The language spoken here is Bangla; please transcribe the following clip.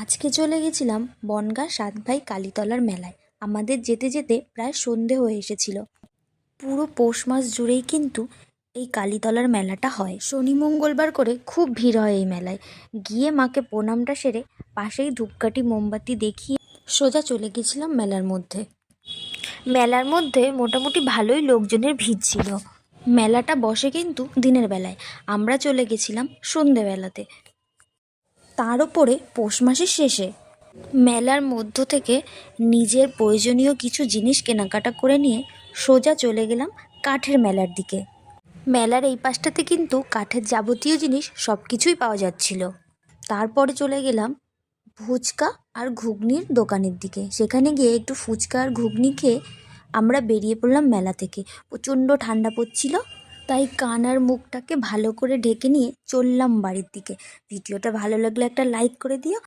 আজকে চলে গেছিলাম বনগাঁ ৭ ভাই কালীতলার মেলায়। আমাদের যেতে যেতে প্রায় সন্ধে হয়ে এসেছিল। পুরো পৌষ মাস জুড়েই কিন্তু এই কালীতলার মেলাটা হয়। শনি মঙ্গলবার করে খুব ভিড় হয় এই মেলায়। গিয়ে মাকে প্রণামটা সেরে পাশেই ধূপকাঠি মোমবাতি দেখিয়ে সোজা চলে গেছিলাম মেলার মধ্যে। মেলার মধ্যে মোটামুটি ভালোই লোকজনের ভিড় ছিল। মেলাটা বসে কিন্তু দিনের বেলায়, আমরা চলে গেছিলাম সন্ধেবেলাতে, তার উপরে পৌষ মাসের শেষে। মেলার মধ্য থেকে নিজের প্রয়োজনীয় কিছু জিনিস কেনাকাটা করে নিয়ে সোজা চলে গেলাম কাঠের মেলার দিকে। মেলার এই পাশটাতে কিন্তু কাঠের যাবতীয় জিনিস সব কিছুই পাওয়া যাচ্ছিল। তারপরে চলে গেলাম ফুচকা আর ঘুগনির দোকানের দিকে। সেখানে গিয়ে একটু ফুচকা আর ঘুগনি খেয়ে আমরা বেরিয়ে পড়লাম মেলা থেকে। প্রচণ্ড ঠান্ডা পড়ছিল, তাই কান আর মুখটাকে ভালো করে ঢেকে নিয়ে চললাম বাড়ির দিকে। ভিডিওটা ভালো লাগলে একটা লাইক করে দিও।